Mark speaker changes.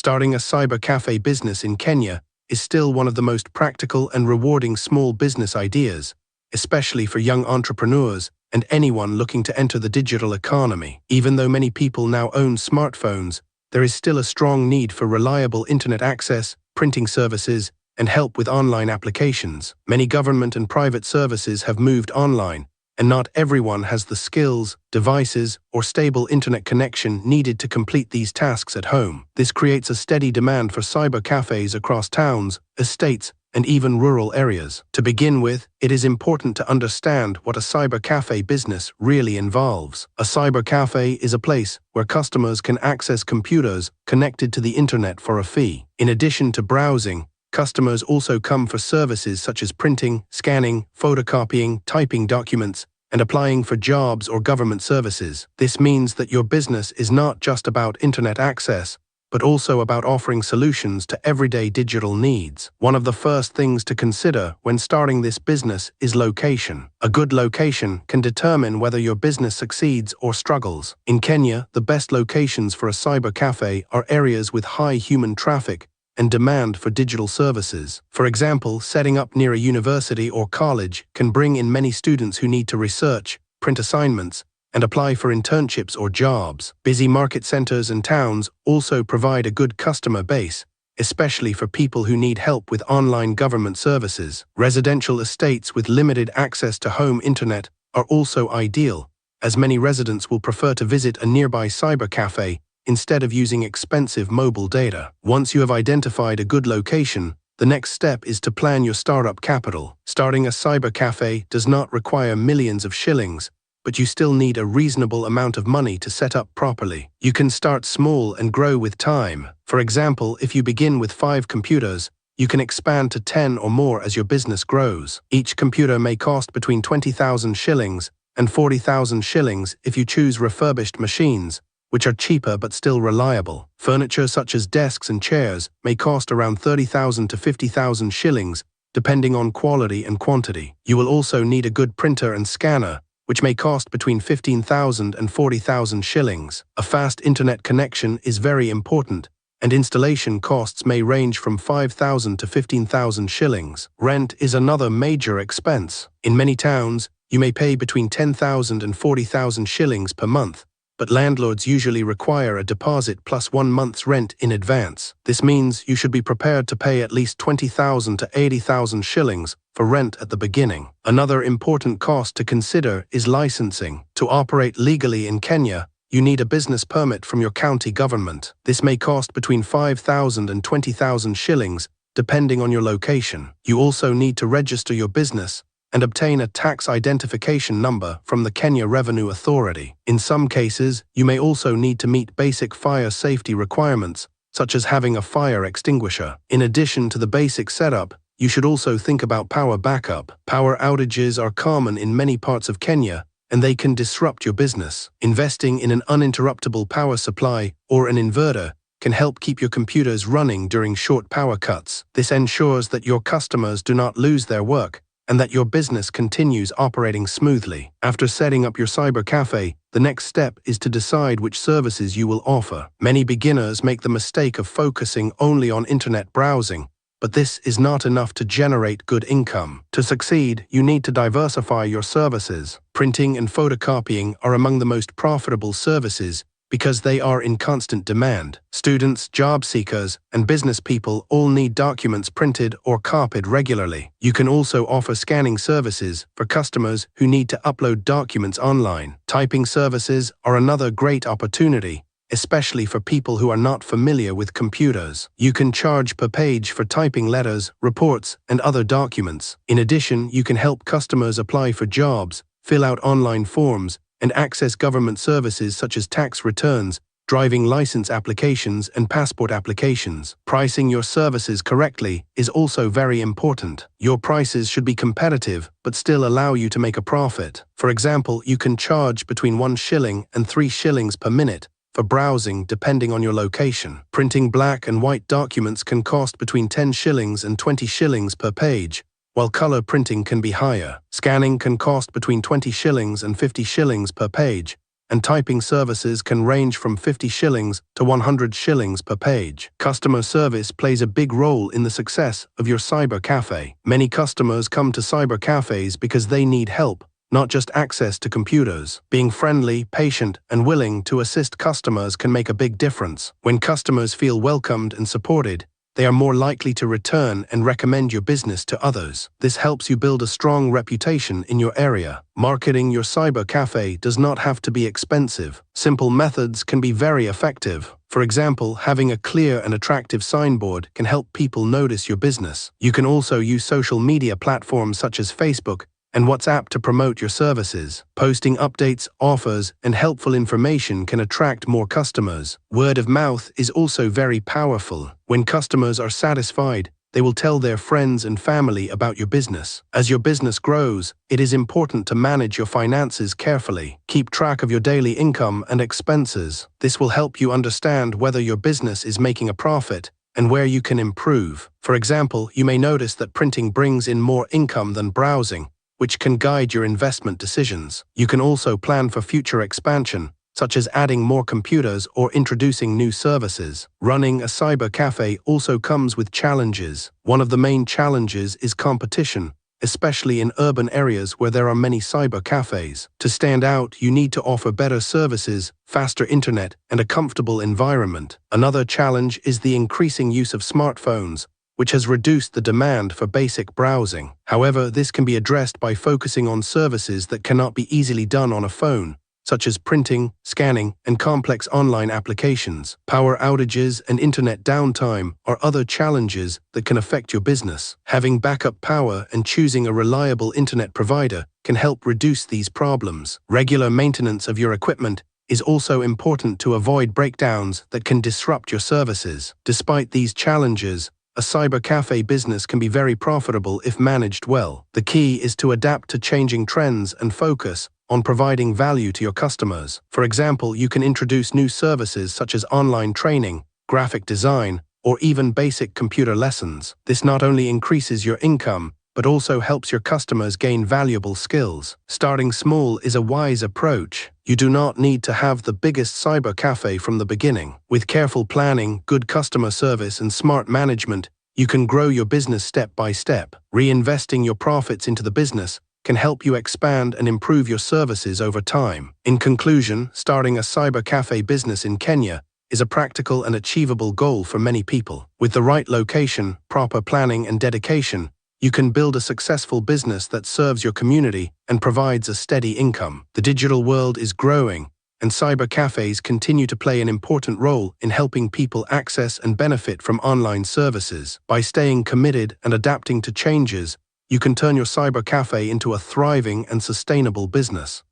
Speaker 1: Starting a cyber cafe business in Kenya is still one of the most practical and rewarding small business ideas, especially for young entrepreneurs and anyone looking to enter the digital economy. Even though many people now own smartphones, there is still a strong need for reliable internet access, printing services, and help with online applications. Many government and private services have moved online, and not everyone has the skills, devices, or stable internet connection needed to complete these tasks at home. This creates a steady demand for cyber cafes across towns, estates, and even rural areas. To begin with, it is important to understand what a cyber cafe business really involves. A cyber cafe is a place where customers can access computers connected to the internet for a fee. In addition to browsing, customers also come for services such as printing, scanning, photocopying, typing documents, and applying for jobs or government services. This means that your business is not just about internet access, but also about offering solutions to everyday digital needs. One of the first things to consider when starting this business is location. A good location can determine whether your business succeeds or struggles. In Kenya, the best locations for a cyber cafe are areas with high human traffic and demand for digital services. For example, setting up near a university or college can bring in many students who need to research, print assignments, and apply for internships or jobs. Busy market centers and towns also provide a good customer base, especially for people who need help with online government services. Residential estates with limited access to home internet are also ideal, as many residents will prefer to visit a nearby cyber cafe instead of using expensive mobile data. Once you have identified a good location, the next step is to plan your startup capital. Starting a cyber cafe does not require millions of shillings, but you still need a reasonable amount of money to set up properly. You can start small and grow with time. For example, if you begin with 5 computers, you can expand to 10 or more as your business grows. Each computer may cost between 20,000 shillings and 40,000 shillings if you choose refurbished machines, which are cheaper but still reliable. Furniture such as desks and chairs may cost around 30,000 to 50,000 shillings, depending on quality and quantity. You will also need a good printer and scanner, which may cost between 15,000 and 40,000 shillings. A fast internet connection is very important, and installation costs may range from 5,000 to 15,000 shillings. Rent is another major expense. In many towns, you may pay between 10,000 and 40,000 shillings per month, but landlords usually require a deposit plus 1 month's rent in advance. This means you should be prepared to pay at least 20,000 to 80,000 shillings for rent at the beginning. Another important cost to consider is licensing. To operate legally in Kenya, you need a business permit from your county government. This may cost between 5,000 and 20,000 shillings, depending on your location. You also need to register your business and obtain a tax identification number from the Kenya Revenue Authority. In some cases, you may also need to meet basic fire safety requirements, such as having a fire extinguisher. In addition to the basic setup, you should also think about power backup. Power outages are common in many parts of Kenya, and they can disrupt your business. Investing in an uninterruptible power supply or an inverter can help keep your computers running during short power cuts. This ensures that your customers do not lose their work and that your business continues operating smoothly. After setting up your cyber cafe, the next step is to decide which services you will offer. Many beginners make the mistake of focusing only on internet browsing, but this is not enough to generate good income. To succeed, you need to diversify your services. Printing and photocopying are among the most profitable services because they are in constant demand. Students, job seekers, and business people all need documents printed or copied regularly. You can also offer scanning services for customers who need to upload documents online. Typing services are another great opportunity, especially for people who are not familiar with computers. You can charge per page for typing letters, reports, and other documents. In addition, you can help customers apply for jobs, fill out online forms, and access government services such as tax returns, driving license applications, and passport applications. Pricing your services correctly is also very important. Your prices should be competitive, but still allow you to make a profit. For example, you can charge between 1 shilling and 3 shillings per minute for browsing depending on your location. Printing black and white documents can cost between 10 shillings and 20 shillings per page, while color printing can be higher. Scanning can cost between 20 shillings and 50 shillings per page, and typing services can range from 50 shillings to 100 shillings per page. Customer service plays a big role in the success of your cyber cafe. Many customers come to cyber cafes because they need help, not just access to computers. Being friendly, patient, and willing to assist customers can make a big difference. When customers feel welcomed and supported, they are more likely to return and recommend your business to others. This helps you build a strong reputation in your area. Marketing your cyber cafe does not have to be expensive. Simple methods can be very effective. For example, having a clear and attractive signboard can help people notice your business. You can also use social media platforms such as Facebook and WhatsApp to promote your services. Posting updates, offers, and helpful information can attract more customers. Word of mouth is also very powerful. When customers are satisfied, they will tell their friends and family about your business. As your business grows, it is important to manage your finances carefully. Keep track of your daily income and expenses. This will help you understand whether your business is making a profit and where you can improve. For example, you may notice that printing brings in more income than browsing, which can guide your investment decisions. You can also plan for future expansion, such as adding more computers or introducing new services. Running a cyber cafe also comes with challenges. One of the main challenges is competition, especially in urban areas where there are many cyber cafes. To stand out, you need to offer better services, faster internet, and a comfortable environment. Another challenge is the increasing use of smartphones, which has reduced the demand for basic browsing. However, this can be addressed by focusing on services that cannot be easily done on a phone, such as printing, scanning, and complex online applications. Power outages and internet downtime are other challenges that can affect your business. Having backup power and choosing a reliable internet provider can help reduce these problems. Regular maintenance of your equipment is also important to avoid breakdowns that can disrupt your services. Despite these challenges, a cyber cafe business can be very profitable if managed well. The key is to adapt to changing trends and focus on providing value to your customers. For example, you can introduce new services such as online training, graphic design, or even basic computer lessons. This not only increases your income, but also helps your customers gain valuable skills. Starting small is a wise approach. You do not need to have the biggest cyber cafe from the beginning. With careful planning, good customer service, and smart management, you can grow your business step by step. Reinvesting your profits into the business can help you expand and improve your services over time. In conclusion, starting a cyber cafe business in Kenya is a practical and achievable goal for many people. With the right location, proper planning, and dedication, you can build a successful business that serves your community and provides a steady income. The digital world is growing, and cyber cafes continue to play an important role in helping people access and benefit from online services. By staying committed and adapting to changes, you can turn your cyber cafe into a thriving and sustainable business.